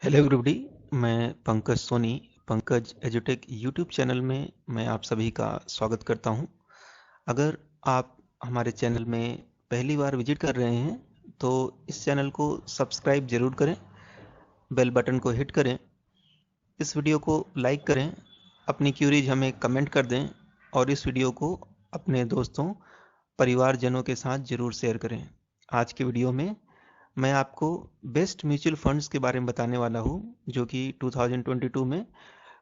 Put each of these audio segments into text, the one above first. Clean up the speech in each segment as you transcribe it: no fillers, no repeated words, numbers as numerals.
Hello everybody. मैं Pankaj Soni, Pankaj एजुटेक YouTube channel में मैं आप सभी का स्वागत करता हूं। अगर आप हमारे चैनल में पहली बार विजिट कर रहे हैं तो इस चैनल को सब्सक्राइब जरूर करें, बेल बटन को हिट करें, इस वीडियो को लाइक करें, अपनी क्यूरीज हमें कमेंट कर दें और इस वीडियो को अपने दोस्तों परिवारजनों के साथ जरूर शेयर करें। आज की वीडियो में मैं आपको बेस्ट म्यूचुअल फंड्स के बारे में बताने वाला हूं जो कि 2022 में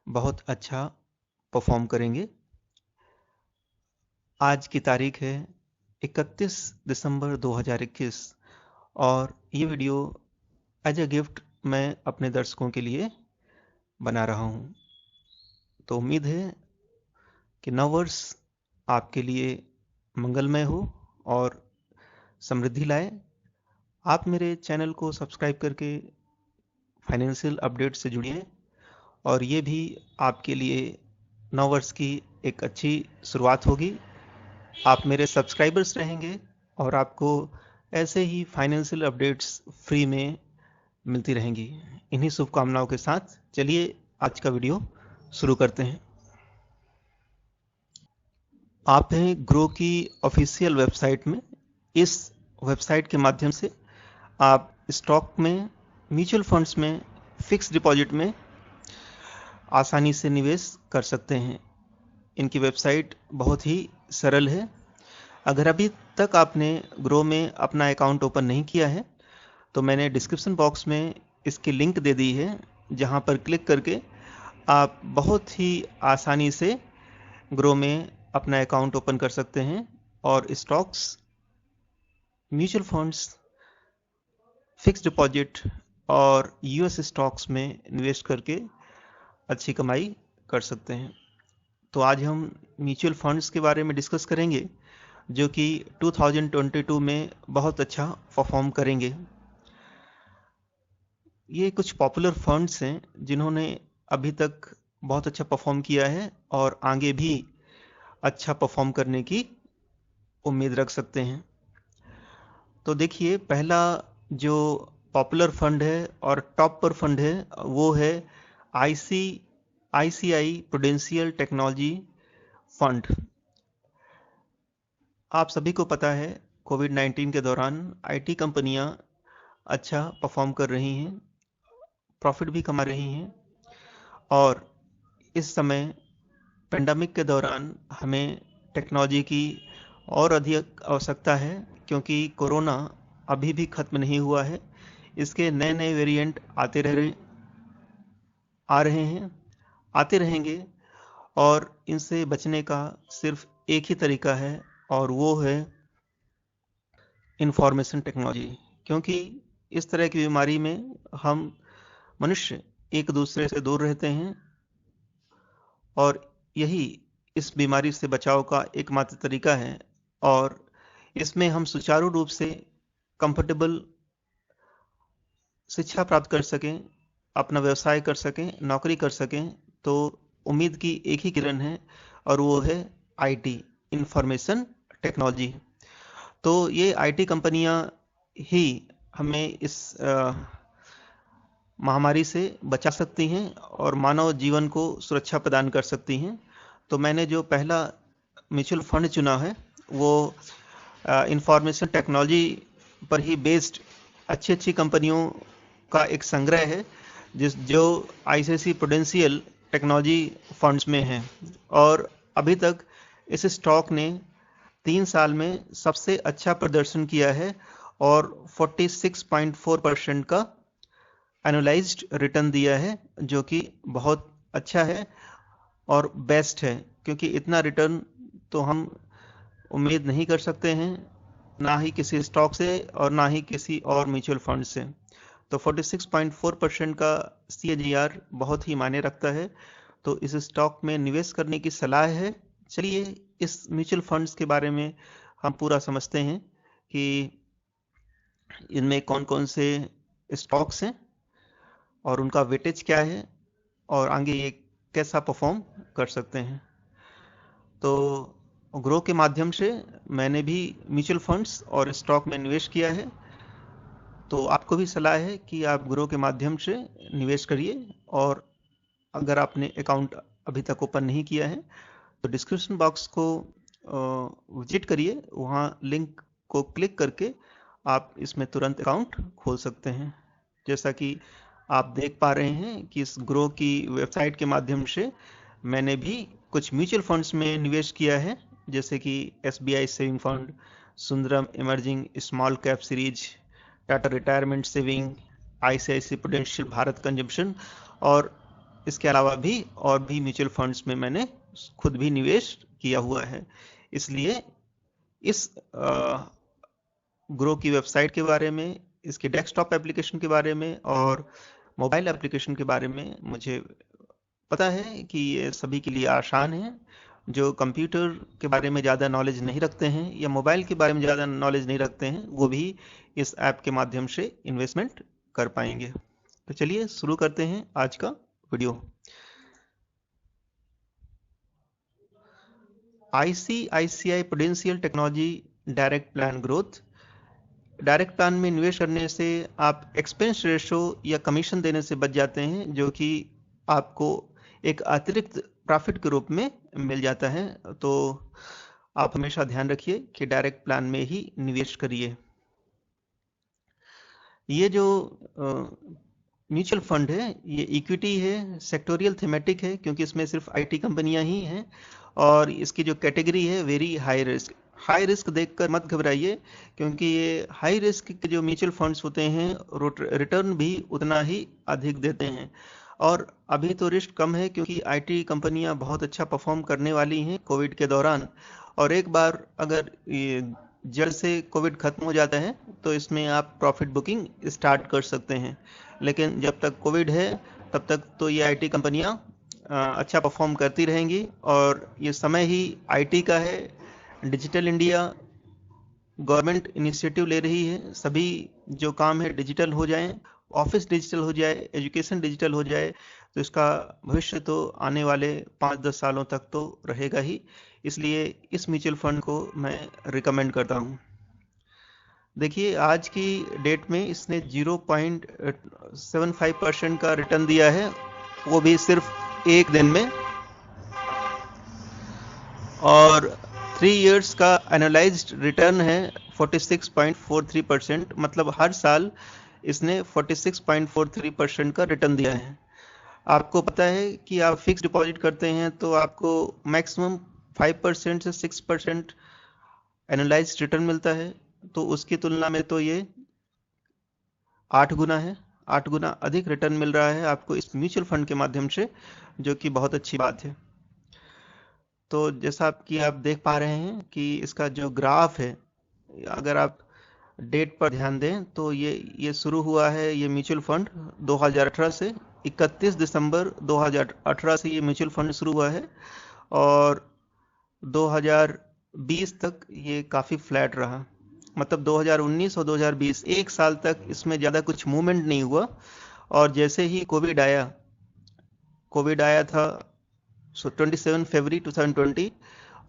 बहुत अच्छा परफॉर्म करेंगे। आज की तारीख है 31 दिसंबर 2021 और ये वीडियो एज ए गिफ्ट मैं अपने दर्शकों के लिए बना रहा हूं। तो उम्मीद है कि नव वर्ष आपके लिए मंगलमय हो और समृद्धि लाए। आप मेरे चैनल को सब्सक्राइब करके फाइनेंशियल अपडेट से जुड़िए और ये भी आपके लिए नव वर्ष की एक अच्छी शुरुआत होगी। आप मेरे सब्सक्राइबर्स रहेंगे और आपको ऐसे ही फाइनेंशियल अपडेट्स फ्री में मिलती रहेंगी। इन्हीं शुभकामनाओं के साथ चलिए आज का वीडियो शुरू करते हैं। आप हैं ग्रो की ऑफिशियल वेबसाइट में। इस वेबसाइट के माध्यम से आप स्टॉक में, म्यूचुअल फंड्स में, फिक्स डिपॉजिट में आसानी से निवेश कर सकते हैं। इनकी वेबसाइट बहुत ही सरल है। अगर अभी तक आपने ग्रो में अपना अकाउंट ओपन नहीं किया है तो मैंने डिस्क्रिप्शन बॉक्स में इसकी लिंक दे दी है, जहां पर क्लिक करके आप बहुत ही आसानी से ग्रो में अपना अकाउंट ओपन कर सकते हैं और stocks, mutual funds, fix deposit और यूएस स्टॉक्स में निवेश करके अच्छी कमाई कर सकते हैं। तो आज हम म्यूचुअल फंड्स के बारे में डिस्कस करेंगे जो कि 2022 में बहुत अच्छा परफॉर्म करेंगे। ये कुछ पॉपुलर फंड्स हैं जिन्होंने अभी तक बहुत अच्छा परफॉर्म किया है और आगे भी अच्छा परफॉर्म करने की उम्मीद रख सकते हैं। तो देखिए, पहला जो पॉपुलर फंड है और टॉप पर फंड है वो है आईसीआई प्रूडेंशियल टेक्नोलॉजी फंड। आप सभी को पता है कोविड-19 के दौरान आईटी कंपनियां अच्छा परफॉर्म कर रही हैं, प्रॉफिट भी कमा रही हैं और इस समय पेंडेमिक के दौरान हमें टेक्नोलॉजी की और अधिक आवश्यकता है क्योंकि कोरोना अभी भी खत्म नहीं हुआ है। इसके नए नए वेरिएंट आ रहे हैं, आते रहेंगे और इनसे बचने का सिर्फ एक ही तरीका है और वो है इंफॉर्मेशन टेक्नोलॉजी। क्योंकि इस तरह की बीमारी में हम मनुष्य एक दूसरे से दूर रहते हैं और यही इस बीमारी से बचाव का एकमात्र तरीका है और इसमें हम सुचारू रूप से कंफर्टेबल शिक्षा प्राप्त कर सकें, अपना व्यवसाय कर सकें, नौकरी कर सकें। तो उम्मीद की एक ही किरण है और वो है आईटी, इंफॉर्मेशन टेक्नोलॉजी। तो ये आईटी कंपनियां ही हमें इस महामारी से बचा सकती हैं और मानव जीवन को सुरक्षा प्रदान कर सकती हैं। तो मैंने जो पहला म्यूचुअल फंड चुना है वो इंफॉर्मेशन टेक्नोलॉजी पर ही बेस्ड अच्छी अच्छी कंपनियों का एक संग्रह है जो आईसीआईसीआई प्रूडेंशियल टेक्नोलॉजी फंड्स में है और अभी तक इस स्टॉक ने 3 साल में सबसे अच्छा प्रदर्शन किया है और 46.4% का एनुअलाइज्ड रिटर्न दिया है, जो कि बहुत अच्छा है और बेस्ट है क्योंकि इतना रिटर्न तो हम उम्मीद नहीं कर सकते हैं, ना ही किसी स्टॉक से और ना ही किसी और म्यूचुअल फंड से। तो 46.4% का सीएजीआर बहुत ही मायने रखता है। तो इस स्टॉक में निवेश करने की सलाह है। चलिए इस म्यूचुअल फंड्स के बारे में हम पूरा समझते हैं कि इनमें कौन कौन से स्टॉक्स हैं और उनका वेटेज क्या है और आगे ये कैसा परफॉर्म कर सकते हैं। तो ग्रो के माध्यम से मैंने भी म्यूचुअल फंड्स और स्टॉक में निवेश किया है। तो आपको भी सलाह है कि आप ग्रो के माध्यम से निवेश करिए, और अगर आपने अकाउंट अभी तक ओपन नहीं किया है तो डिस्क्रिप्शन बॉक्स को विजिट करिए, वहाँ लिंक को क्लिक करके आप इसमें तुरंत अकाउंट खोल सकते हैं। जैसा कि आप देख पा रहे हैं कि इस ग्रो की वेबसाइट के माध्यम से मैंने भी कुछ म्यूचुअल फंड्स में निवेश किया है, जैसे कि SBI saving fund, Sundaram emerging small cap series, Tata retirement saving, ICICI prudential Bharat consumption, और इसके अलावा भी और भी म्यूचुअल फंड्स में मैंने खुद भी निवेश किया हुआ है। इसलिए इस ग्रो की वेबसाइट के बारे में, इसके डेस्कटॉप एप्लीकेशन के बारे में और मोबाइल एप्लीकेशन के बारे में मुझे पता है कि ये सभी के लिए आसान है। जो कंप्यूटर के बारे में ज़्यादा नॉलेज नहीं रखते हैं या मोबाइल के बारे में ज़्यादा नॉलेज नहीं रखते हैं, वो भी इस ऐप के माध्यम से इन्वेस्टमेंट कर पाएंगे। तो चलिए शुरू करते हैं आज का video. ICICI prudential technology direct plan growth. Direct plan में निवेश करने से आप एक्सपेंस रेशो या कमीशन देने से बच जाते हैं, जो कि आपको एक अतिरिक्त प्रॉफिट के रूप में मिल जाता है। तो आप हमेशा ध्यान रखिए कि डायरेक्ट प्लान में ही निवेश करिए। ये जो म्यूचुअल फंड है ये इक्विटी है, सेक्टोरियल थीमेटिक है, क्योंकि इसमें सिर्फ IT कंपनियां ही हैं, और इसकी जो कैटेगरी है very high risk. High risk देखकर मत घबराइए, क्योंकि ये हाई रिस्क के जो म्यूचुअल फंड्स होते हैं रिटर्न भी उतना ही अधिक देते हैं। और अभी तो रिस्क कम है, क्योंकि IT कंपनियां बहुत अच्छा परफॉर्म करने वाली हैं कोविड के दौरान, और एक बार अगर ये जड़ से कोविड खत्म हो जाता है तो इसमें आप प्रॉफिट बुकिंग स्टार्ट कर सकते हैं। लेकिन जब तक कोविड है तब तक तो ये IT कंपनियां अच्छा परफॉर्म करती रहेंगी, और ये समय ही IT का है। डिजिटल इंडिया गवर्नमेंट इनिशिएटिव ले रही है, सभी जो काम है डिजिटल हो जाएं, ऑफिस डिजिटल हो जाए, एजुकेशन डिजिटल हो जाए, तो इसका भविष्य तो आने वाले 5-10 सालों तक तो रहेगा ही। इसलिए इस म्यूचुअल फंड को मैं रिकमेंड करता हूँ। देखिए आज की डेट में इसने 0.75% का रिटर्न दिया है, वो भी सिर्फ एक दिन में, और 3 इयर्स का एनालाइज्ड रिटर्न है 46.43%। मतलब हर साल इसने 46.43% का रिटर्न दिया है। आपको पता है कि आप फिक्स डिपॉजिट करते हैं तो आपको मैक्सिमम 5% से 6% एनालाइज्ड रिटर्न मिलता है, तो उसकी तुलना में तो ये 8 गुना है, 8 गुना अधिक रिटर्न मिल रहा है आपको इस म्यूचुअल फंड के माध्यम से, जो कि बहुत अच्छी बात है। तो जैसा कि आप देख पा रहे हैं कि इसका जो ग्राफ है, अगर आप डेट पर ध्यान दें तो ये शुरू हुआ है ये म्यूचुअल फंड 2018 से। 31 दिसंबर 2018 से ये म्यूचुअल फंड शुरू हुआ है, और 2020 तक ये काफ़ी फ्लैट रहा। मतलब 2019 और 2020 एक साल तक इसमें ज़्यादा कुछ मूवमेंट नहीं हुआ, और जैसे ही कोविड आया था 27 फरवरी 2020,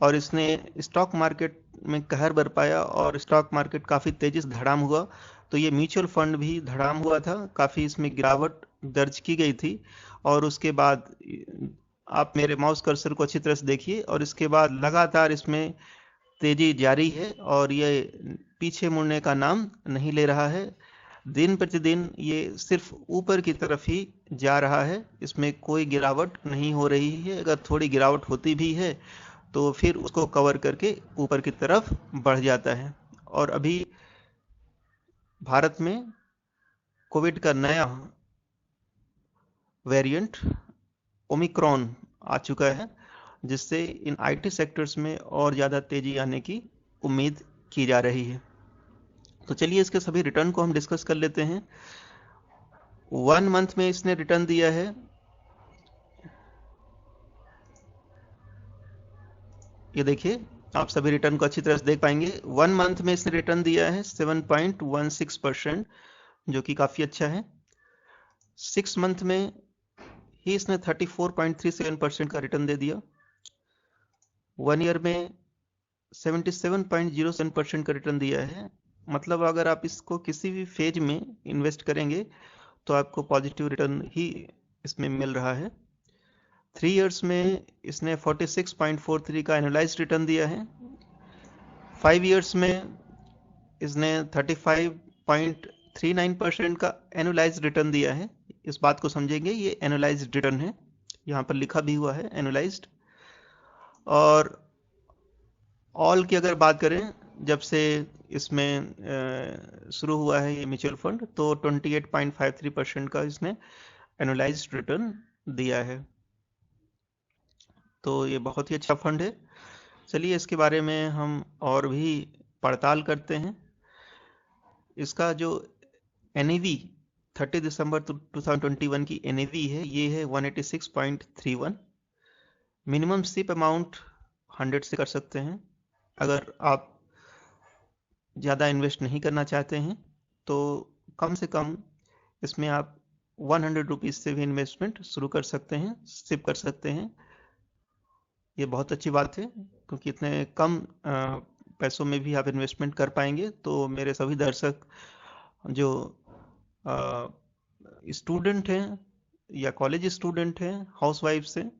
और इसने स्टॉक मार्केट में कहर बरपाया और स्टॉक मार्केट काफ़ी तेजी से धड़ाम हुआ, तो ये म्यूचुअल फंड भी धड़ाम हुआ था, काफ़ी इसमें गिरावट दर्ज की गई थी। और उसके बाद आप मेरे माउस कर्सर को अच्छी तरह से देखिए, और इसके बाद लगातार इसमें तेजी जारी है, और ये पीछे मुड़ने का नाम नहीं ले रहा है। दिन प्रतिदिन ये सिर्फ ऊपर की तरफ ही जा रहा है, इसमें कोई गिरावट नहीं हो रही है। अगर थोड़ी गिरावट होती भी है तो फिर उसको कवर करके ऊपर की तरफ बढ़ जाता है। और अभी भारत में कोविड का नया वेरिएंट ओमिक्रॉन आ चुका है, जिससे इन IT सेक्टर्स में और ज़्यादा तेजी आने की उम्मीद की जा रही है। तो चलिए इसके सभी रिटर्न को हम डिस्कस कर लेते हैं। 1 मंथ में इसने रिटर्न दिया है, ये देखिए आप सभी रिटर्न को अच्छी तरह से देख पाएंगे। 1 मंथ में इसने रिटर्न दिया है 7.16%, जो कि काफ़ी अच्छा है। 6 मंथ में ही इसने 34.37% का रिटर्न दे दिया। 1 ईयर में 77.07% का रिटर्न दिया है, मतलब अगर आप इसको किसी भी फेज में इन्वेस्ट करेंगे तो आपको पॉजिटिव रिटर्न ही इसमें मिल रहा है। 3 इयर्स में इसने 46.43 का एनुअलाइज्ड रिटर्न दिया है। 5 इयर्स में इसने 35.39% का एनुअलाइज्ड रिटर्न दिया है। इस बात को समझेंगे, ये एनुअलाइज्ड रिटर्न है, यहाँ पर लिखा भी हुआ है एनुअलाइज्ड। और ऑल की अगर बात करें, जब से इसमें शुरू हुआ है ये म्यूचुअल फंड, तो 28.53% का इसने एनुअलाइज्ड रिटर्न दिया है। तो ये बहुत ही अच्छा फंड है। चलिए इसके बारे में हम और भी पड़ताल करते हैं। इसका जो NAV 30 दिसंबर 2021 की NAV है, ये है 186.31। मिनिमम सिप अमाउंट 100 से कर सकते हैं। अगर आप ज़्यादा इन्वेस्ट नहीं करना चाहते हैं तो कम से कम इसमें आप 100 रुपीज़ से भी इन्वेस्टमेंट शुरू कर सकते हैं, सिप कर सकते हैं। ये बहुत अच्छी बात है, क्योंकि इतने कम पैसों में भी आप इन्वेस्टमेंट कर पाएंगे। तो मेरे सभी दर्शक जो स्टूडेंट हैं या कॉलेज स्टूडेंट हैं, हाउसवाइफ्स हैं,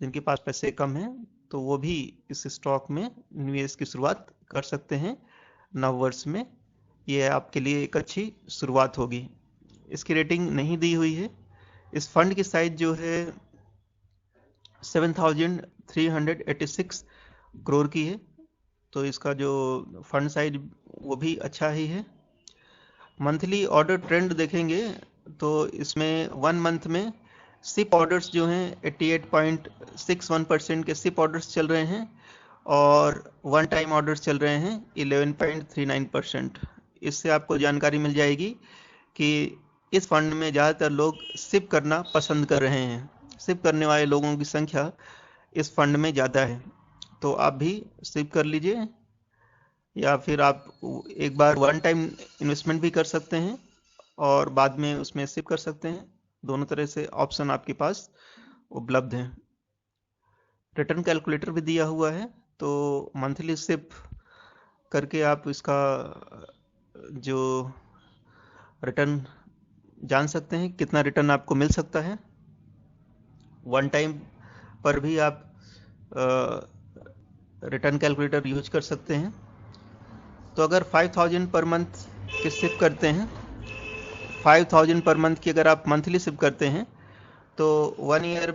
जिनके पास पैसे कम हैं, तो वो भी इस स्टॉक में निवेश की शुरुआत कर सकते हैं नववर्ष में। ये आपके लिए एक अच्छी शुरुआत होगी। इसकी रेटिंग नहीं दी हुई है। इस फंड की साइज जो है 7,386 करोड़ की है। तो इसका जो फंड साइज वो भी अच्छा ही है। मंथली ऑर्डर ट्रेंड देखेंगे तो इसमें 1 मंथ में सिप ऑर्डर्स जो हैं 88.61% के सिप ऑर्डर्स चल रहे हैं, और वन टाइम ऑर्डर्स चल रहे हैं 11.39%। इससे आपको जानकारी मिल जाएगी कि इस फंड में ज़्यादातर लोग सिप करना पसंद कर रहे हैं। सिप करने वाले लोगों की संख्या इस फंड में ज़्यादा है। तो आप भी सिप कर लीजिए, या फिर आप एक बार वन टाइम इन्वेस्टमेंट भी कर सकते हैं और बाद में उसमें सिप कर सकते हैं। दोनों तरह से ऑप्शन आपके पास उपलब्ध हैं। रिटर्न कैलकुलेटर भी दिया हुआ है, तो मंथली सिप करके आप इसका जो रिटर्न जान सकते हैं, कितना रिटर्न आपको मिल सकता है। वन टाइम पर भी आप रिटर्न कैलकुलेटर यूज कर सकते हैं। तो अगर 5,000 पर मंथ की सिप करते हैं, 5,000 पर मंथ की अगर आप मंथली सिप करते हैं, तो 1 ईयर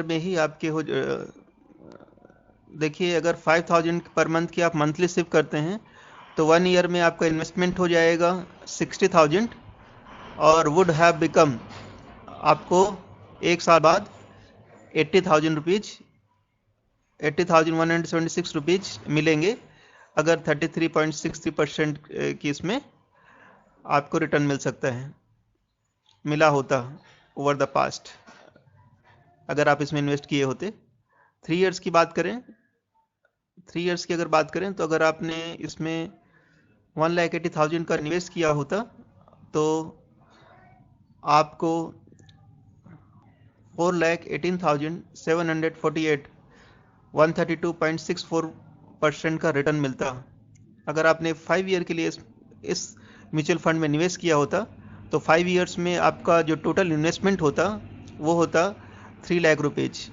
में ही आपके हो। देखिए, अगर 5,000 पर मंथ की आप मंथली सिप करते हैं तो 1 ईयर में आपका इन्वेस्टमेंट हो जाएगा 60,000, और वुड हैव बिकम, आपको एक साल बाद 80,000 रुपीज 80,176 रुपीज मिलेंगे, अगर 33.63% की इसमें आपको रिटर्न मिल सकता है, मिला होता ओवर द पास्ट, अगर आप इसमें इन्वेस्ट किए होते। 3 इयर्स की बात करें, 3 इयर्स की अगर बात करें, तो अगर आपने इसमें 1,80,000 का निवेश किया होता तो आपको 4,18,748 132.64% का रिटर्न मिलता। अगर आपने 5 ईयर के लिए इस म्यूचुअल फंड में निवेश किया होता तो 5 इयर्स में आपका जो टोटल इन्वेस्टमेंट होता वो होता 3 लाख रुपीज।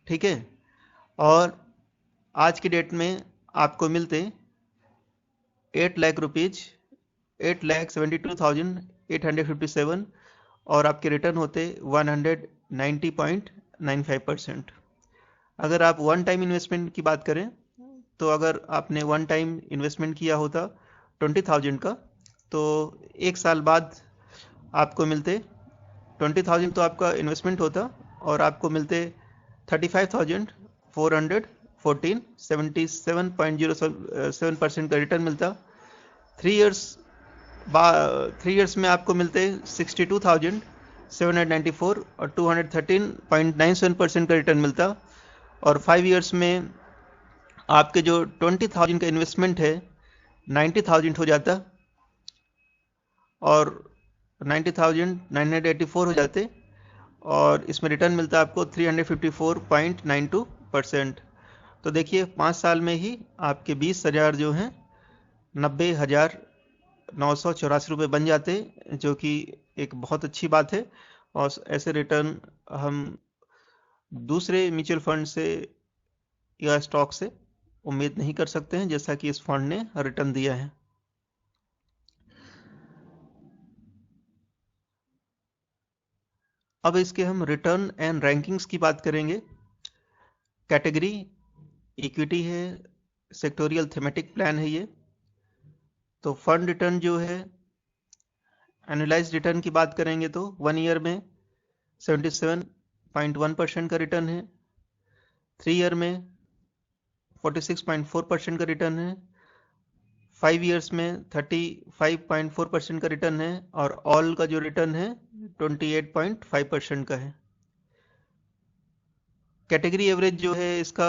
ठीक है, और आज की डेट में आपको मिलते 8 लाख रुपीज 8,72,857, और आपके रिटर्न होते 190.95%। अगर आप वन टाइम इन्वेस्टमेंट की बात करें, तो अगर आपने वन टाइम इन्वेस्टमेंट किया होता 20,000 का, तो एक साल बाद आपको मिलते 20,000 तो आपका इन्वेस्टमेंट होता, और आपको मिलते 35,414 77.07% का रिटर्न मिलता। 3 इयर्स 3 इयर्स में आपको मिलते 62,794 और 213.97% का रिटर्न मिलता। और 5 इयर्स में आपके जो 20,000 का इन्वेस्टमेंट है 90,000 हो जाता, और 90,984 हो जाते, और इसमें रिटर्न मिलता है आपको 354.92%। तो देखिए 5 साल में ही आपके 20,000 जो हैं 90,984 रुपये बन जाते, जो कि एक बहुत अच्छी बात है। और ऐसे रिटर्न हम दूसरे म्यूचुअल फंड से या स्टॉक से उम्मीद नहीं कर सकते हैं, जैसा कि इस फंड ने रिटर्न दिया है। अब इसके हम रिटर्न एंड रैंकिंग्स की बात करेंगे। कैटेगरी इक्विटी है, सेक्टोरियल थीमेटिक प्लान है ये। तो फंड रिटर्न जो है, एनुअलाइज्ड रिटर्न की बात करेंगे तो 1 ईयर में 77.1% का रिटर्न है, 3 ईयर में 46.4% का रिटर्न है, 5 ईयर्स में 35.4% का रिटर्न है, और ऑल का जो रिटर्न है 28.5% का है। कैटेगरी एवरेज जो है इसका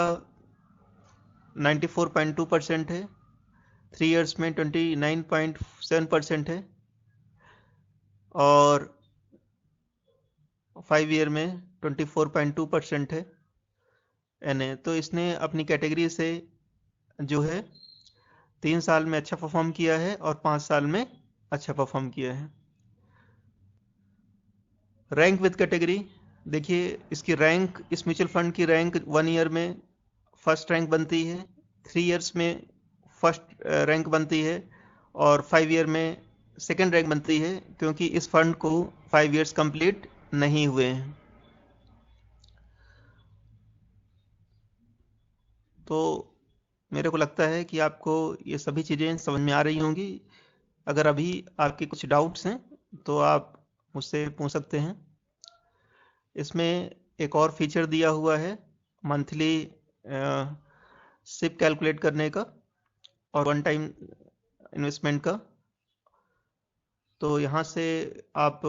94.2% है, 3 ईयर्स में 29.7% है, और 5 ईयर में 24.2% है एनए। तो इसने अपनी कैटेगरी से जो है 3 साल में अच्छा परफॉर्म किया है और 5 साल में अच्छा परफॉर्म किया है। रैंक विद कैटेगरी, देखिए इसकी रैंक, इस म्यूचुअल फंड की रैंक 1 ईयर में फर्स्ट रैंक बनती है, 3 ईयर्स में फर्स्ट रैंक बनती है, और 5 ईयर में सेकंड रैंक बनती है, क्योंकि इस फंड को 5 ईयर्स कंप्लीट नहीं हुए हैं। तो मेरे को लगता है कि आपको ये सभी चीज़ें समझ में आ रही होंगी। अगर अभी आपके कुछ डाउट्स हैं तो आप मुझसे पूछ सकते हैं। इसमें एक और फीचर दिया हुआ है मंथली सिप कैलकुलेट करने का और वन टाइम इन्वेस्टमेंट का। तो यहाँ से आप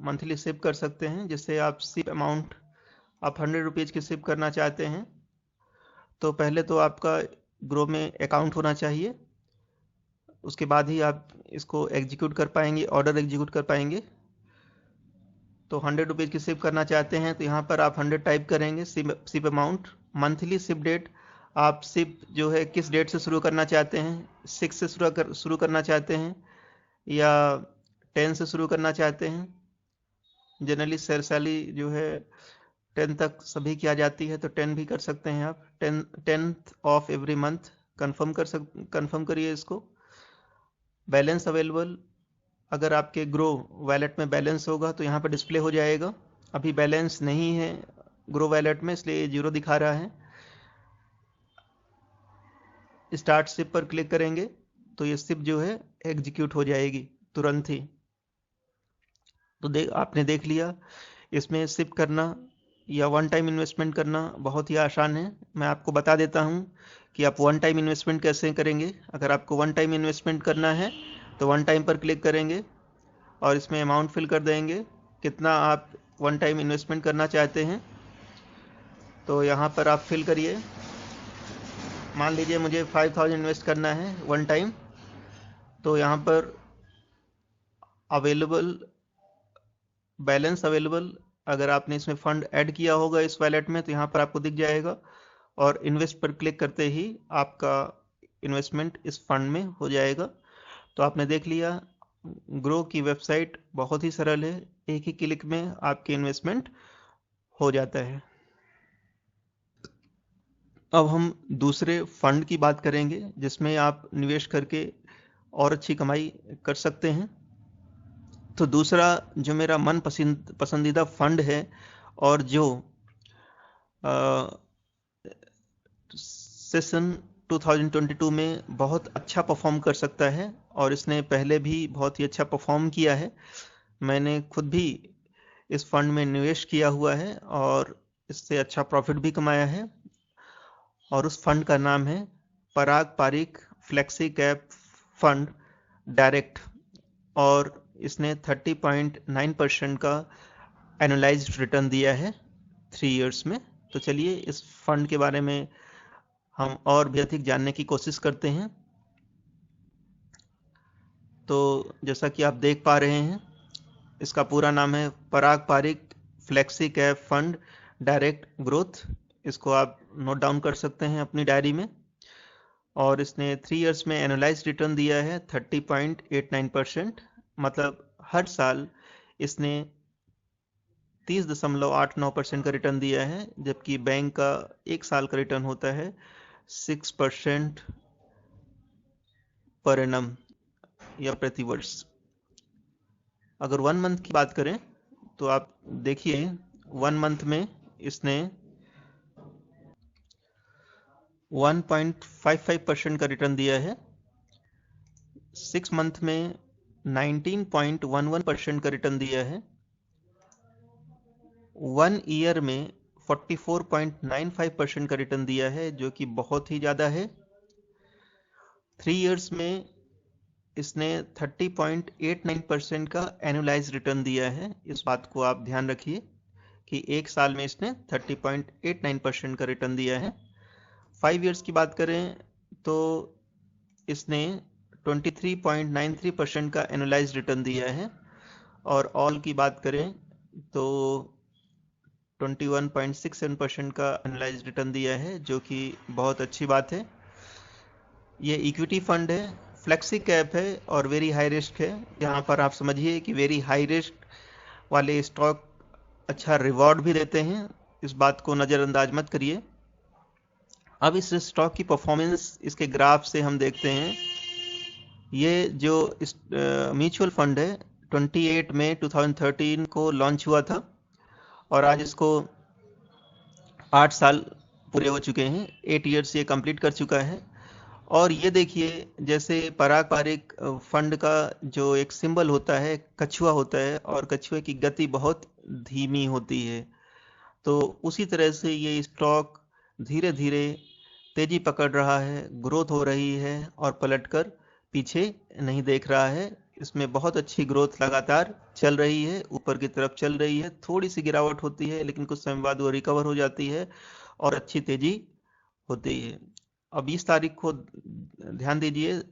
मंथली सिप कर सकते हैं, जिससे आप सिप अमाउंट, आप 100 रुपीज़ की सिप करना चाहते हैं तो पहले तो आपका ग्रो में अकाउंट होना चाहिए, उसके बाद ही आप इसको एग्जीक्यूट कर पाएंगे, ऑर्डर एग्जीक्यूट कर पाएंगे। तो 100 रुपीज़ की सिप करना चाहते हैं तो यहाँ पर आप 100 टाइप करेंगे, SIP amount, monthly SIP date, आप सिप जो है किस डेट से शुरू करना चाहते हैं, 6 से शुरू करना चाहते हैं या 10 से शुरू करना चाहते हैं। जनरली सैलरी जो है 10 तक सभी की आ जाती है, तो 10 भी कर सकते हैं आप। 10th of every month confirm करिए इसको। बैलेंस अवेलेबल, अगर आपके ग्रो वैलेट में बैलेंस होगा तो यहाँ पर डिस्प्ले हो जाएगा। अभी बैलेंस नहीं है ग्रो वैलेट में, इसलिए 0 दिखा रहा है। स्टार्ट सिप पर क्लिक करेंगे तो ये सिप जो है एग्जीक्यूट हो जाएगी तुरंत ही। तो आपने देख लिया, इसमें सिप करना या वन टाइम इन्वेस्टमेंट करना बहुत ही आसान है। मैं आपको बता देता हूँ कि आप वन टाइम इन्वेस्टमेंट कैसे करेंगे। अगर आपको वन टाइम इन्वेस्टमेंट करना है तो वन टाइम पर क्लिक करेंगे और इसमें अमाउंट फिल कर देंगे, कितना आप वन टाइम इन्वेस्टमेंट करना चाहते हैं। तो यहाँ पर आप फिल करिए, मान लीजिए मुझे 5000 इन्वेस्ट करना है वन टाइम। तो यहाँ पर अवेलेबल, बैलेंस अवेलेबल, अगर आपने इसमें फंड ऐड किया होगा इस वैलेट में तो यहाँ पर आपको दिख जाएगा, और इन्वेस्ट पर क्लिक करते ही आपका इन्वेस्टमेंट इस फंड में हो जाएगा। तो आपने देख लिया, ग्रो की वेबसाइट बहुत ही सरल है, एक ही क्लिक में आपकी इन्वेस्टमेंट हो जाता है। अब हम दूसरे फंड की बात करेंगे जिसमें आप निवेश करके और अच्छी कमाई कर सकते हैं। तो दूसरा जो मेरा मन पसंदीदा फंड है और जो सेशन 2022 में बहुत अच्छा परफॉर्म कर सकता है, और इसने पहले भी बहुत ही अच्छा परफॉर्म किया है। मैंने खुद भी इस फंड में निवेश किया हुआ है और इससे अच्छा प्रॉफिट भी कमाया है, और उस फंड का नाम है Parag Parikh flexi cap fund direct, और इसने 30.9% का एनुअलाइज्ड रिटर्न दिया है 3 इयर्स में। तो चलिए इस फंड के बारे में हम और भी अधिक जानने की कोशिश करते हैं। तो जैसा कि आप देख पा रहे हैं, इसका पूरा नाम है Parag Parikh flexi cap fund direct growth, इसको आप नोट डाउन कर सकते हैं अपनी डायरी में। और इसने 3 इयर्स में एनुअलाइज रिटर्न दिया है 30.89%, मतलब हर साल इसने 30.89% का रिटर्न दिया है, जबकि बैंक का एक साल का रिटर्न होता है 6% पर एनम या प्रति वर्ष। अगर 1 मंथ की बात करें तो आप देखिए 1 मंथ में इसने 1.55% का रिटर्न दिया है, 6 मंथ में 19.11% का रिटर्न दिया है, 1 ईयर में 44.95% का रिटर्न दिया है, जो कि बहुत ही ज़्यादा है। 3 इयर्स में इसने 30.89% का एनुअलाइज रिटर्न दिया है। इस बात को आप ध्यान रखिए कि एक साल में इसने 30.89% का रिटर्न दिया है। 5 इयर्स की बात करें तो इसने 23.93% का एनुअलाइज रिटर्न दिया है, और ऑल की बात करें तो 21.67% का एनुअलाइज रिटर्न दिया है, जो कि बहुत अच्छी बात है। ये इक्विटी फंड है, फ्लेक्सी कैप है और वेरी हाई रिस्क है। यहाँ पर आप समझिए कि वेरी हाई रिस्क वाले स्टॉक अच्छा रिवॉर्ड भी देते हैं, इस बात को नज़रअंदाज मत करिए। अब इस स्टॉक की परफॉर्मेंस इसके ग्राफ से हम देखते हैं। ये जो म्यूचुअल फंड है 28 मई 2013 को लॉन्च हुआ था, और आज इसको 8 साल पूरे हो चुके हैं, 8 ईयर्स ये कंप्लीट कर चुका है। और ये देखिए, जैसे पारंपरिक फंड का जो एक सिंबल होता है कछुआ होता है, और कछुए की गति बहुत धीमी होती है, तो उसी तरह से ये स्टॉक धीरे धीरे तेजी पकड़ रहा है, ग्रोथ हो रही है और पलटकर पीछे नहीं देख रहा है। इसमें बहुत अच्छी ग्रोथ लगातार चल रही है, ऊपर की तरफ चल रही है। थोड़ी सी गिरावट होती है, लेकिन कुछ समय बाद वो रिकवर हो जाती है और अच्छी तेजी होती है। अब 20 तारीख को ध्यान दीजिए,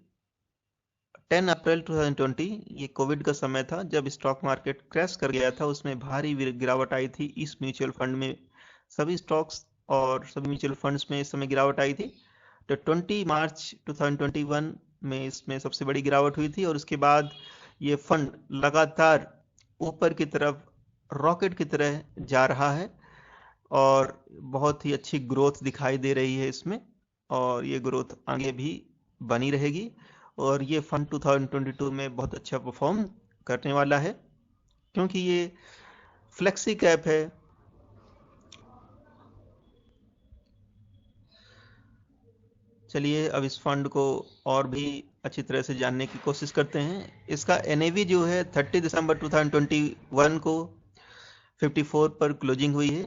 10 अप्रैल 2020, ये कोविड का समय था जब स्टॉक मार्केट क्रैश कर गया था, उसमें भारी गिरावट आई थी इस म्यूचुअल फंड में। सभी स्टॉक्स और सभी म्यूचुअल फंड्स में इस समय गिरावट आई थी। तो 20 मार्च 2021 में इसमें सबसे बड़ी गिरावट हुई थी, और उसके बाद ये फंड लगातार ऊपर की तरफ रॉकेट की तरह जा रहा है, और बहुत ही अच्छी ग्रोथ दिखाई दे रही है इसमें, और ये ग्रोथ आगे भी बनी रहेगी। और ये फंड 2022 में बहुत अच्छा परफॉर्म करने वाला है, क्योंकि ये फ्लेक्सी कैप है। चलिए अब इस फंड को और भी अच्छी तरह से जानने की कोशिश करते हैं। इसका एनएवी जो है 30 दिसंबर 2021 को 54 पर क्लोजिंग हुई है।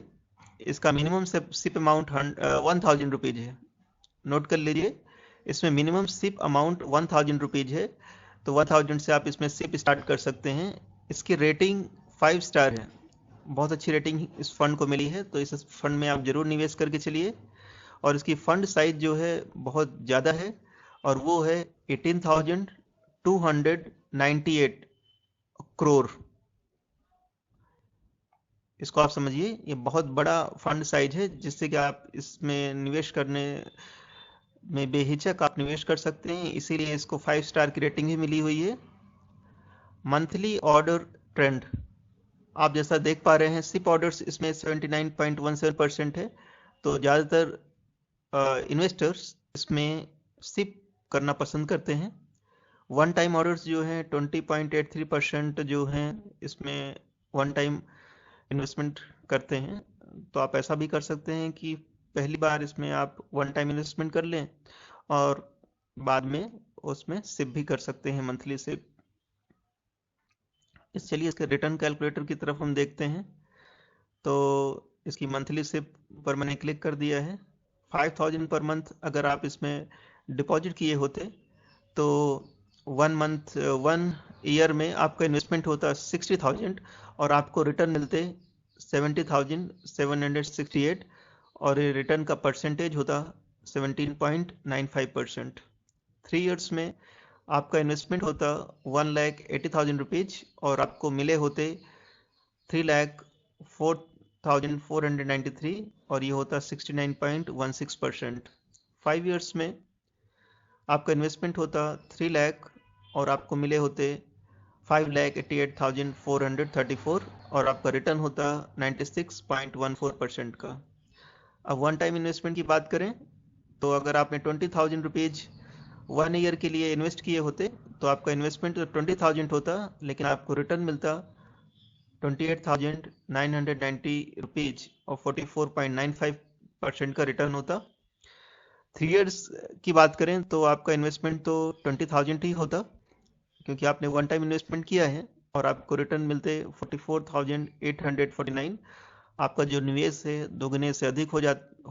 इसका मिनिमम सिप अमाउंट 1000 रुपीज़ है। नोट कर लीजिए, इसमें मिनिमम सिप अमाउंट 1000 रुपीज़ है, तो 1000 से आप इसमें सिप स्टार्ट कर सकते हैं। इसकी रेटिंग 5 स्टार है, बहुत अच्छी रेटिंग इस फंड को मिली है, तो इस फंड में आप जरूर निवेश करके चलिए। और इसकी फंड साइज जो है बहुत ज़्यादा है, और वो है 18,298 करोड़। इसको आप समझिए, ये बहुत बड़ा फंड साइज है, जिससे कि आप इसमें निवेश करने में बेहिचक आप निवेश कर सकते हैं, इसीलिए इसको 5 स्टार की रेटिंग भी मिली हुई है। मंथली ऑर्डर ट्रेंड आप जैसा देख पा रहे हैं, सिप ऑर्डर्स इसमें 79.17% है, तो ज़्यादातर इन्वेस्टर्स इसमें सिप करना पसंद करते हैं। वन टाइम ऑर्डर्स जो हैं 20.83% जो हैं इसमें वन टाइम इन्वेस्टमेंट करते हैं। तो आप ऐसा भी कर सकते हैं कि पहली बार इसमें आप वन टाइम इन्वेस्टमेंट कर लें, और बाद में उसमें सिप भी कर सकते हैं, मंथली सिप। चलिए इसके रिटर्न कैलकुलेटर की तरफ हम देखते हैं। तो इसकी मंथली सिप पर मैंने क्लिक कर दिया है। 5000 पर मंथ अगर आप इसमें डिपॉजिट किए होते, तो 1 ईयर में आपका इन्वेस्टमेंट होता 60,000, और आपको रिटर्न मिलते 70,768, और ये रिटर्न का परसेंटेज होता 17.95%। 3 इयर्स में आपका इन्वेस्टमेंट होता 1,80,000 रुपीज़, और आपको मिले होते 4493 और ये होता 69.16%। 5 ईयर्स में आपका इन्वेस्टमेंट होता 3 लाख और आपको मिले होते 5,88,434 और आपका रिटर्न होता 96.14% का। अब वन टाइम इन्वेस्टमेंट की बात करें तो अगर आपने 20,000 रुपीज 1 ईयर के लिए इन्वेस्ट किए होते तो आपका इन्वेस्टमेंट तो 20,000 होता, लेकिन आपको रिटर्न मिलता 28,990 रुपीज और 44.95% का रिटर्न होता। 3 इयर्स की बात करें तो आपका इन्वेस्टमेंट तो 20,000 ही होता, क्योंकि आपने वन टाइम इन्वेस्टमेंट किया है और आपको रिटर्न मिलते 44,849। आपका जो निवेश है दोगुने से अधिक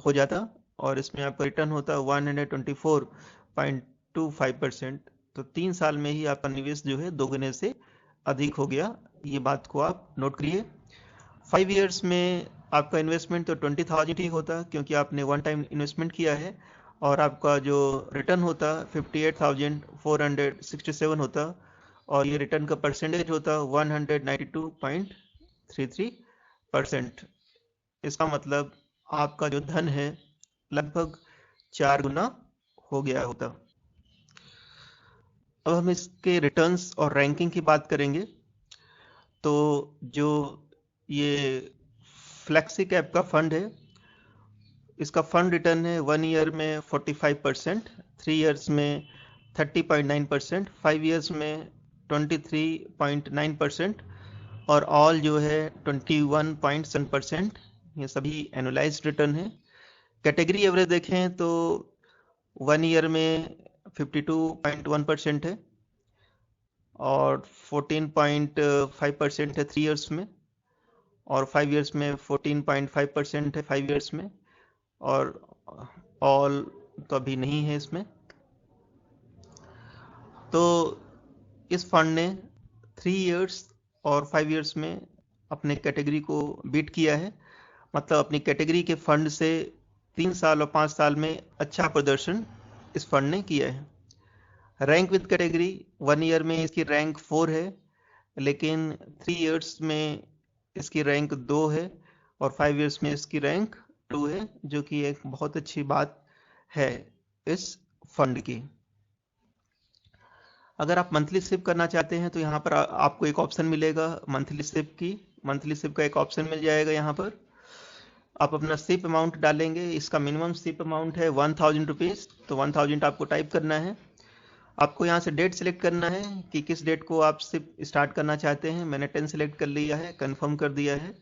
हो जाता और इसमें आपका रिटर्न होता 124.25%। तो 3 साल में ही आपका निवेश जो है दोगुने से अधिक हो गया। ये बात को आप नोट करिए। 5 इयर्स में आपका इन्वेस्टमेंट तो 20,000 ही होता, क्योंकि आपने वन टाइम इन्वेस्टमेंट किया है और आपका जो रिटर्न होता 58,467 होता और ये रिटर्न का परसेंटेज होता 192.33%। इसका मतलब आपका जो धन है लगभग 4 गुना हो गया होता। अब हम इसके रिटर्न्स और रैंकिंग की बात करेंगे। तो जो ये फ्लेक्सी कैप का फंड है, इसका फंड रिटर्न है 1 ईयर में 45%, 3 इयर्स में 30.9%, 5 इयर्स में 23.9% और ऑल जो है 21.7%। ये सभी एनुअलाइज्ड रिटर्न है। कैटेगरी एवरेज देखें तो 1 ईयर में 52.1% है और 14.5% है 3 इयर्स में और 5 इयर्स में 14.5% है 5 इयर्स में और ऑल तो अभी नहीं है इसमें। तो इस फंड ने 3 इयर्स और 5 इयर्स में अपने कैटेगरी को बीट किया है, मतलब अपनी कैटेगरी के फंड से 3 साल और 5 साल में अच्छा प्रदर्शन इस फंड ने किया है। रैंक विद कैटेगरी 1 ईयर में इसकी रैंक 4 है, लेकिन 3 इयर्स में इसकी रैंक 2 है और 5 इयर्स में इसकी रैंक 2 है, जो कि एक बहुत अच्छी बात है इस फंड की। अगर आप मंथली सिप करना चाहते हैं तो यहाँ पर आपको एक ऑप्शन मिलेगा मंथली सिप की। मंथली सिप का एक ऑप्शन मिल जाएगा। यहाँ पर आप अपना सिप अमाउंट डालेंगे। इसका मिनिमम सिप अमाउंट है 1,000 रुपीज़, तो 1,000 आपको टाइप करना है। आपको यहाँ से डेट सेलेक्ट करना है कि किस डेट को आप सिप स्टार्ट करना चाहते हैं। मैंने 10 सेलेक्ट कर लिया है, कंफर्म कर दिया है।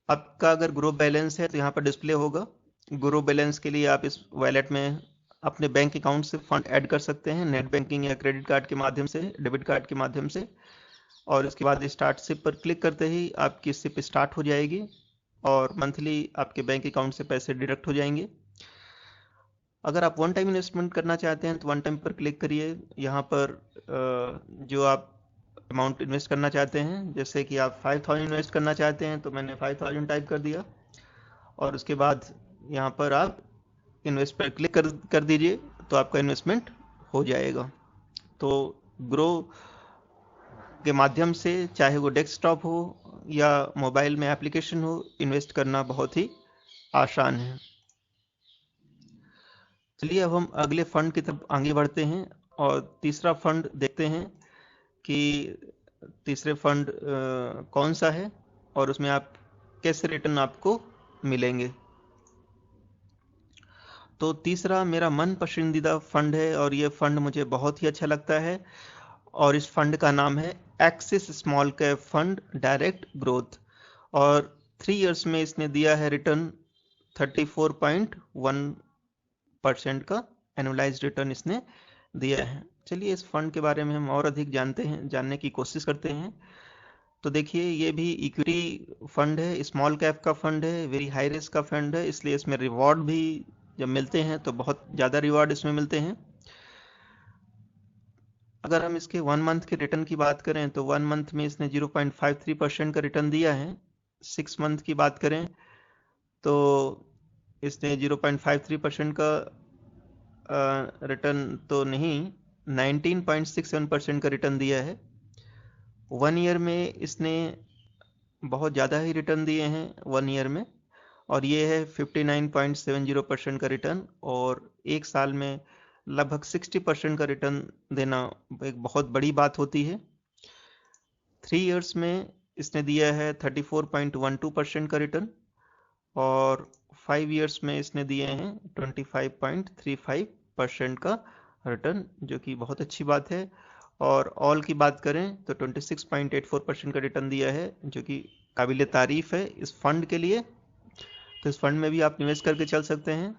आपका अगर ग्रो बैलेंस है तो यहाँ पर डिस्प्ले होगा। ग्रो बैलेंस के लिए आप इस वॉलेट में अपने बैंक अकाउंट से फंड ऐड कर सकते हैं, नेट बैंकिंग या क्रेडिट कार्ड के माध्यम से, डेबिट कार्ड के माध्यम से। और इसके बाद स्टार्ट सिप पर क्लिक करते ही आपकी सिप स्टार्ट हो जाएगी और मंथली आपके बैंक अकाउंट से पैसे डिडक्ट हो जाएंगे। अगर आप वन टाइम इन्वेस्टमेंट करना चाहते हैं तो वन टाइम पर क्लिक करिए। यहाँ पर जो आप अमाउंट इन्वेस्ट करना चाहते हैं, जैसे कि आप 5,000 इन्वेस्ट करना चाहते हैं तो मैंने 5,000 टाइप कर दिया और उसके बाद यहाँ पर आप इन्वेस्ट पर क्लिक कर दीजिए तो आपका इन्वेस्टमेंट हो जाएगा। तो ग्रो के माध्यम से, चाहे वो डेस्कटॉप हो या मोबाइल में एप्लीकेशन हो, इन्वेस्ट करना बहुत ही आसान है। चलिए अब हम अगले फंड की तरफ आगे बढ़ते हैं और तीसरा फंड देखते हैं कि तीसरे फंड कौन सा है और उसमें आप कैसे रिटर्न आपको मिलेंगे। तो तीसरा मेरा मन पसंदीदा फंड है और ये फंड मुझे बहुत ही अच्छा लगता है और इस फंड का नाम है axis small cap fund direct growth और 3 इयर्स में इसने दिया है रिटर्न 34.1% का एनुअलाइज्ड रिटर्न इसने दिया है। चलिए इस फंड के बारे में हम और अधिक जानने की कोशिश करते हैं। तो देखिए, ये भी इक्विटी फंड है, स्मॉल कैप का फंड है, वेरी हाई रिस्क का फंड है, इसलिए इसमें रिवॉर्ड भी जब मिलते हैं तो बहुत ज़्यादा रिवॉर्ड इसमें मिलते हैं। अगर हम इसके 1 मंथ के रिटर्न की बात करें तो 1 मंथ में इसने 0.53% का रिटर्न दिया है। 6 मंथ की बात करें तो इसने 0.53% का रिटर्न तो नहीं, 19.67% का रिटर्न दिया है। 1 ईयर में इसने बहुत ज़्यादा ही रिटर्न दिए हैं 1 ईयर में, और ये है 59.70% का रिटर्न, और एक साल में लगभग 60% का रिटर्न देना एक बहुत बड़ी बात होती है। 3 इयर्स में इसने दिया है 34.12% का रिटर्न, और 5 इयर्स में इसने दिए हैं 25.35% का रिटर्न, जो कि बहुत अच्छी बात है। और ऑल की बात करें तो 26.84% का रिटर्न दिया है, जो कि काबिल तारीफ है इस फंड के लिए। तो इस फंड में भी आप निवेश करके चल सकते हैं।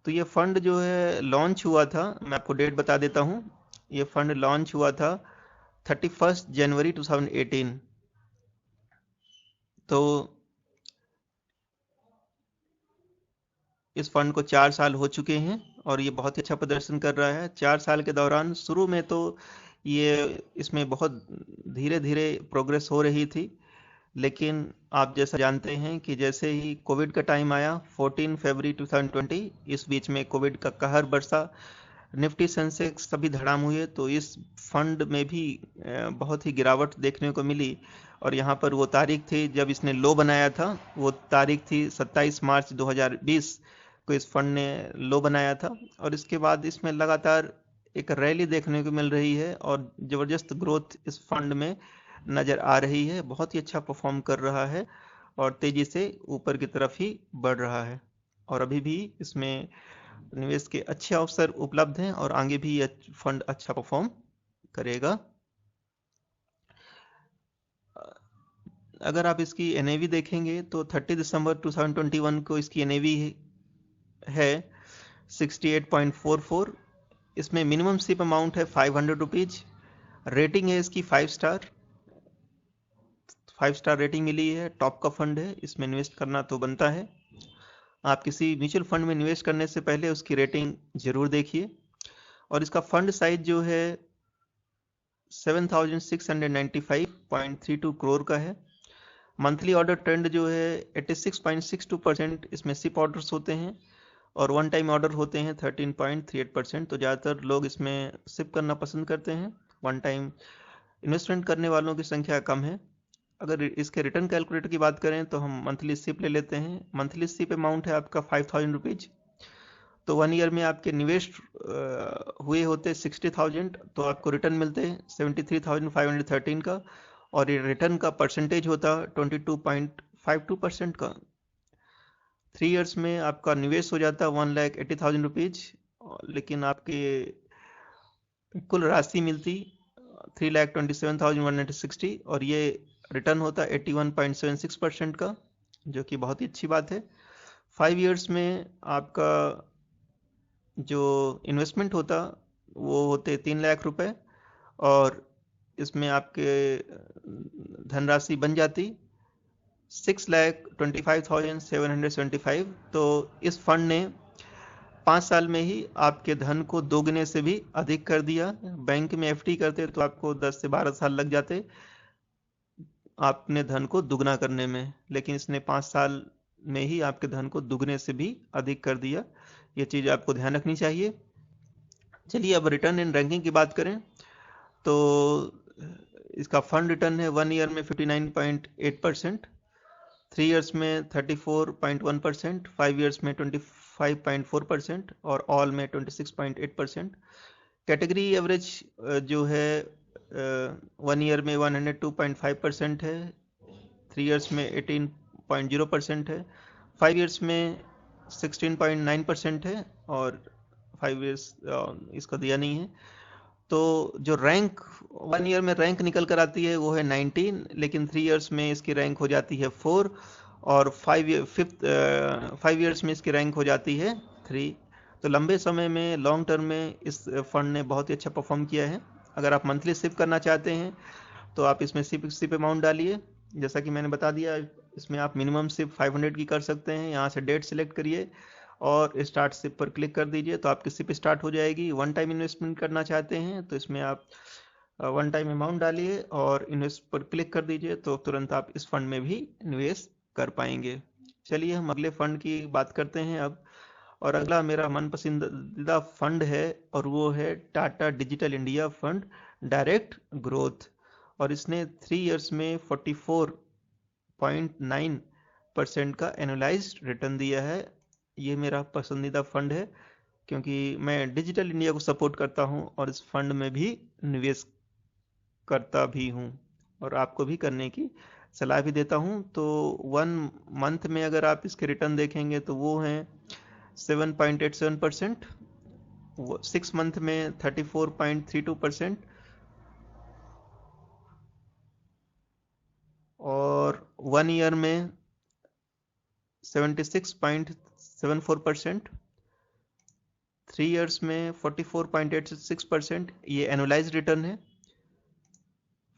तो ये फंड जो है लॉन्च हुआ था, मैं आपको डेट बता देता हूँ। ये फंड लॉन्च हुआ था 31 जनवरी 2018। तो इस फंड को 4 साल हो चुके हैं और ये बहुत ही अच्छा प्रदर्शन कर रहा है। 4 साल के दौरान शुरू में तो ये इसमें बहुत धीरे धीरे प्रोग्रेस हो रही थी, लेकिन आप जैसा जानते हैं कि जैसे ही कोविड का टाइम आया 14 फरवरी 2020, इस बीच में कोविड का कहर बरसा, निफ्टी सेंसेक्स सभी धड़ाम हुए, तो इस फंड में भी बहुत ही गिरावट देखने को मिली। और यहाँ पर वो तारीख थी जब इसने लो बनाया था, वो तारीख थी 27 मार्च 2020 को इस फंड ने लो बनाया था। और इसके बाद इसमें लगातार एक रैली देखने को मिल रही है और ज़बरदस्त ग्रोथ इस फंड में नज़र आ रही है। बहुत ही अच्छा परफॉर्म कर रहा है और तेज़ी से ऊपर की तरफ ही बढ़ रहा है, और अभी भी इसमें निवेश के अच्छे अवसर उपलब्ध हैं और आगे भी यह फंड अच्छा परफॉर्म करेगा। अगर आप इसकी एनएवी देखेंगे तो 30 दिसंबर 2021 को इसकी एनएवी है 68.44। इसमें मिनिमम सिप अमाउंट है 500 रुपीज। रेटिंग है इसकी 5 स्टार रेटिंग मिली है। टॉप का फंड है, इसमें इन्वेस्ट करना तो बनता है। आप किसी म्यूचुअल फंड में निवेश करने से पहले उसकी रेटिंग जरूर देखिए। और इसका फंड साइज जो है 7695.32 करोड़ का है। मंथली ऑर्डर ट्रेंड जो है 86.62% इसमें सिप ऑर्डर्स होते हैं, और वन टाइम ऑर्डर होते हैं 13.38%। तो ज़्यादातर लोग इसमें सिप करना पसंद करते हैं, वन टाइम इन्वेस्टमेंट करने वालों की संख्या कम है। अगर इसके रिटर्न कैलकुलेटर की बात करें तो हम मंथली सिप ले लेते हैं। मंथली सिप अमाउंट है आपका 5000 रुपीज। तो 1 ईयर में आपके निवेश हुए होते 60,000, तो आपको रिटर्न मिलते 73,513 का, और ये रिटर्न का परसेंटेज होता 22.52% का। 3 इयर्स में आपका निवेश हो जाता 1,80,000 रुपीज, लेकिन आपके कुल राशि मिलती 3,27,160, और ये रिटर्न होता 81.76% का, जो कि बहुत ही अच्छी बात है। 5 इयर्स में आपका जो इन्वेस्टमेंट होता वो होते 3 लाख रुपए, और इसमें आपके धनराशि बन जाती 6,25,775। तो इस फंड ने 5 साल में ही आपके धन को दोगुने से भी अधिक कर दिया। बैंक में एफडी करते तो आपको 10 से 12 साल लग जाते आपने धन को दुगना करने में, लेकिन इसने 5 साल में ही आपके धन को दुगने से भी अधिक कर दिया। ये चीज़ आपको ध्यान रखनी चाहिए। चलिए अब रिटर्न इन रैंकिंग की बात करें तो इसका फंड रिटर्न है 1 ईयर में 59.8%, 3 इयर्स में 34.1%, 5 इयर्स में 25.4%, और ऑल में 26.8%। कैटेगरी एवरेज जो है 1 ईयर में 102.5% है, 3 इयर्स में 18.0% है, 5 इयर्स में 16.9% है, और 5 इयर्स इसका दिया नहीं है। तो जो रैंक 1 ईयर में रैंक निकल कर आती है वो है 19, लेकिन 3 इयर्स में इसकी रैंक हो जाती है 4, और 5 इयर्स में इसकी रैंक हो जाती है 3। तो लंबे समय में, लॉन्ग टर्म में इस फंड ने बहुत ही अच्छा परफॉर्म किया है। अगर आप मंथली सिप करना चाहते हैं तो आप इसमें सिप अमाउंट डालिए, जैसा कि मैंने बता दिया। इसमें आप मिनिमम सिप 500 की कर सकते हैं। यहाँ से डेट सिलेक्ट करिए और स्टार्ट सिप पर क्लिक कर दीजिए, तो आपकी सिप स्टार्ट हो जाएगी। वन टाइम इन्वेस्टमेंट करना चाहते हैं तो इसमें आप वन टाइम अमाउंट डालिए और इन्वेस्ट पर क्लिक कर दीजिए, तो तुरंत आप इस फंड में भी निवेश कर पाएंगे। चलिए हम अगले फंड की बात करते हैं अब। और अगला मेरा मन पसंदीदा फंड है, और वो है Tata digital India fund direct growth. और इसने 3 इयर्स में 0.9% का एनुअलाइज्ड रिटर्न दिया है। ये मेरा पसंदीदा फंड है क्योंकि मैं डिजिटल इंडिया को सपोर्ट करता हूं और इस फंड में भी निवेश करता भी हूं और आपको भी करने की सलाह भी देता हूं। तो 1 मंथ में अगर आप इसके रिटर्न देखेंगे तो वो हैं 7.87%, 6 मंथ में 34.32% और 1 ईयर में 76.74%, 3 ईयर्स में 44.86%। ये एनुअलाइज रिटर्न है।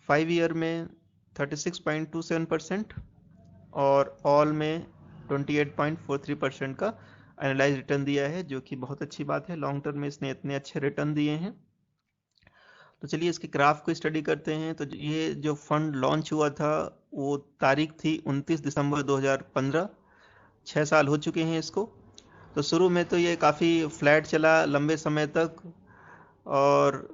5 ईयर में 36.27% और ऑल में 28.43% का एनालाइज रिटर्न दिया है, जो कि बहुत अच्छी बात है। लॉन्ग टर्म में इसने इतने अच्छे रिटर्न दिए हैं। तो चलिए इसके ग्राफ को स्टडी करते हैं। तो ये जो फंड लॉन्च हुआ था वो तारीख थी 29 दिसंबर 2015। 6 साल हो चुके हैं इसको। तो शुरू में तो ये काफ़ी फ्लैट चला लंबे समय तक और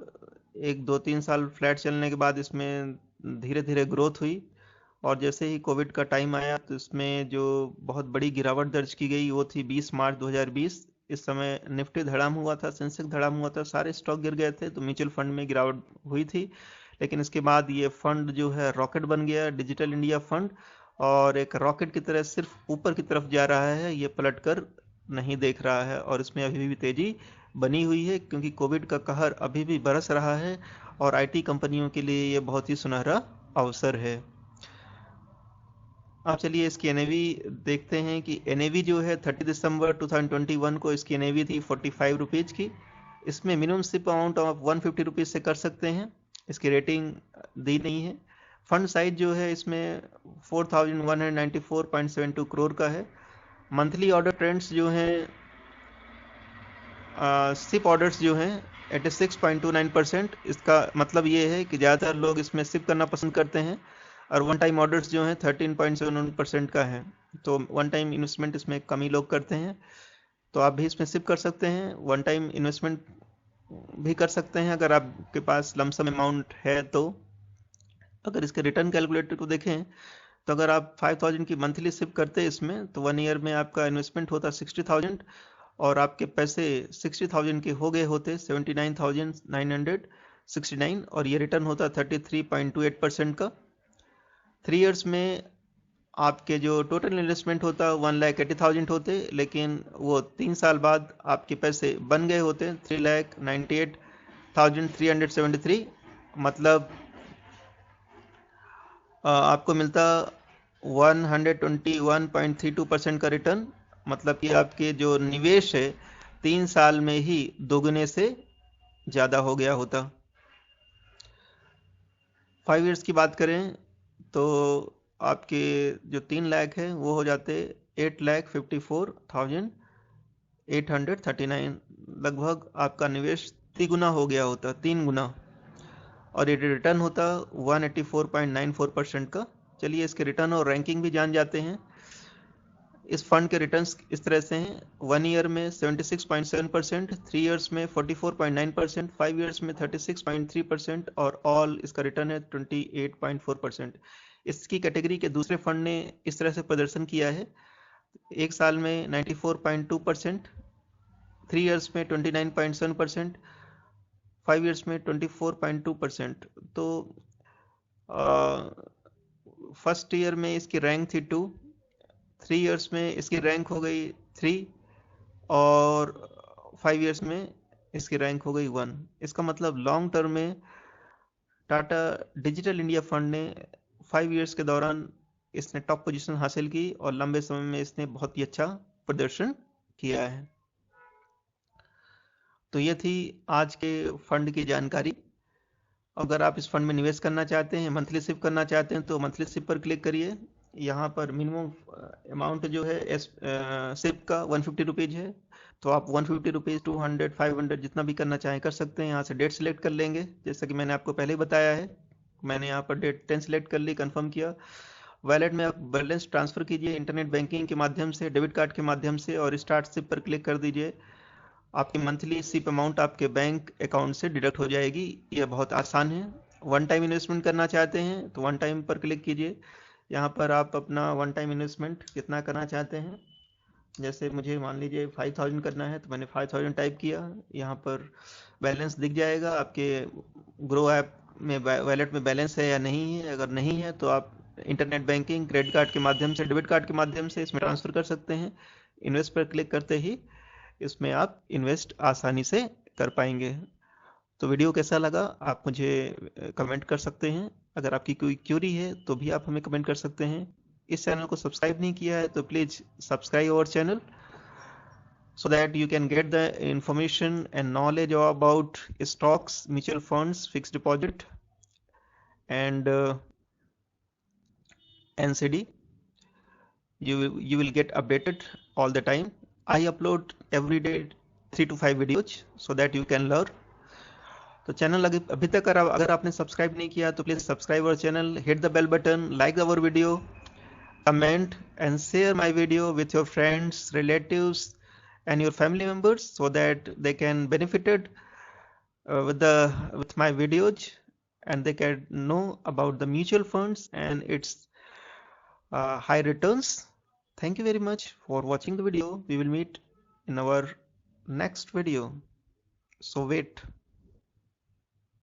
1 2 3 साल फ्लैट चलने के बाद इसमें धीरे धीरे ग्रोथ हुई और जैसे ही कोविड का टाइम आया तो इसमें जो बहुत बड़ी गिरावट दर्ज की गई वो थी 20 मार्च 2020। इस समय निफ्टी धड़ाम हुआ था, सेंसेक्स धड़ाम हुआ था, सारे स्टॉक गिर गए थे, तो म्यूचुअल फंड में गिरावट हुई थी। लेकिन इसके बाद ये फंड जो है रॉकेट बन गया, डिजिटल इंडिया फंड, और एक रॉकेट की तरह सिर्फ ऊपर की तरफ जा रहा है, ये पलटकर नहीं देख रहा है और इसमें अभी भी तेजी बनी हुई है क्योंकि कोविड का कहर अभी भी बरस रहा है और आईटी कंपनियों के लिए ये बहुत ही सुनहरा अवसर है। अब चलिए इसकी एनएवी देखते हैं कि एनएवी जो है 30 दिसंबर 2021 को इसकी एनएवी थी 45 रुपीज़ की। इसमें मिनिमम सिप अमाउंट आप 150 रुपीज़ से कर सकते हैं। इसकी रेटिंग दी नहीं है। फंड साइज जो है इसमें 4194.72 करोड़ का है। मंथली ऑर्डर ट्रेंड्स जो हैं, सिप ऑर्डर्स जो हैं 86.29%। इसका मतलब ये है कि ज़्यादातर लोग इसमें सिप करना पसंद करते हैं और वन टाइम ऑर्डर्स जो हैं 13.71% का है। तो वन टाइम इन्वेस्टमेंट इसमें कम ही लोग करते हैं, तो आप भी इसमें सिप कर सकते हैं। वन टाइम इन्वेस्टमेंट भी कर सकते हैं अगर आपके पास लमसम अमाउंट है। तो अगर इसके रिटर्न कैलकुलेटर को देखें तो अगर आप 5000 की मंथली सिप करते हैं इसमें तो 1 ईयर में आपका इन्वेस्टमेंट होता 60,000 और आपके पैसे 60,000 के हो गए होते 79,969 और ये रिटर्न होता 33.28% का। 3 ईयर्स में आपके जो टोटल इन्वेस्टमेंट होता 1,80,000 होते, लेकिन वो 3 साल बाद आपके पैसे बन गए होते 3,98,373। मतलब आपको मिलता 121.32% का रिटर्न। मतलब कि आपके जो निवेश है 3 साल में ही दोगुने से ज़्यादा हो गया होता। 5 ईयर्स की बात करें तो आपके जो 3 लाख है वो हो जाते 8,54,839। लगभग आपका निवेश तिगुना हो गया होता, 3 गुना, और ये रिटर्न होता 184.94% का। चलिए इसके रिटर्न और रैंकिंग भी जान जाते हैं। इस फंड के रिटर्न्स इस तरह से हैं: 1 ईयर में 76.7%, 3 ईयर्स में 44.9%, 5 ईयर्स में 36.3% और ऑल इसका रिटर्न है 28.4%। इसकी कैटेगरी के दूसरे फंड ने इस तरह से प्रदर्शन किया है: 1 साल में 94.2%, 3 ईयर्स में 29.7%, 5 ईयर्स में 24.2%। तो फर्स्ट ईयर में इसकी रैंक थी 2, 3 ईयर्स में इसकी रैंक हो गई 3 और 5 ईयर्स में इसकी रैंक हो गई 1। इसका मतलब लॉन्ग टर्म में टाटा डिजिटल इंडिया फंड ने 5 ईयर्स के दौरान इसने टॉप पोजीशन हासिल की और लंबे समय में इसने बहुत ही अच्छा प्रदर्शन किया है। तो ये थी आज के फंड की जानकारी। अगर आप इस फंड में निवेश करना चाहते हैं, मंथली सिप करना चाहते हैं, तो मंथली सिप पर क्लिक करिए। यहाँ पर मिनिमम अमाउंट जो है सिप का 150 रुपीज़ है, तो आप 150 रुपीज़ 200 500 जितना भी करना चाहें कर सकते हैं। यहाँ से डेट सेलेक्ट कर लेंगे, जैसा कि मैंने आपको पहले ही बताया है। मैंने यहाँ पर डेट 10 सेलेक्ट कर ली, कंफर्म किया। वॉलेट में आप बैलेंस ट्रांसफ़र कीजिए इंटरनेट बैंकिंग के माध्यम से, डेबिट कार्ड के माध्यम से, और स्टार्ट सिप पर क्लिक कर दीजिए। आपकी मंथली सिप अमाउंट आपके बैंक अकाउंट से डिडक्ट हो जाएगी। यह बहुत आसान है। वन टाइम इन्वेस्टमेंट करना चाहते हैं तो वन टाइम पर क्लिक कीजिए। यहाँ पर आप अपना वन टाइम इन्वेस्टमेंट कितना करना चाहते हैं, जैसे मुझे मान लीजिए 5000 करना है तो मैंने 5000 टाइप किया। यहाँ पर बैलेंस दिख जाएगा आपके ग्रो ऐप में, वैलेट में बैलेंस है या नहीं है। अगर नहीं है तो आप इंटरनेट बैंकिंग, क्रेडिट कार्ड के माध्यम से, डेबिट कार्ड के माध्यम से इसमें ट्रांसफ़र कर सकते हैं। इन्वेस्ट पर क्लिक करते ही इसमें आप इन्वेस्ट आसानी से कर पाएंगे। तो वीडियो कैसा लगा आप मुझे कमेंट कर सकते हैं। अगर आपकी कोई क्यूरी है तो भी आप हमें कमेंट कर सकते हैं। इस चैनल को सब्सक्राइब नहीं किया है तो please subscribe our channel, so that you can get the information and knowledge about stocks, mutual funds, fixed deposit, and NCD. You will get updated all the time. I upload every day 3 to 5 videos so that you can learn. तो channel अभी तक अगर आपने subscribe नहीं किया तो please subscribe our channel, hit the bell button, like our video, comment and share my video with your friends, relatives and your family members so that they can benefited with my videos, and they can know about the mutual funds and its high returns. Thank you very much for watching the video. We will meet in our next video, so wait.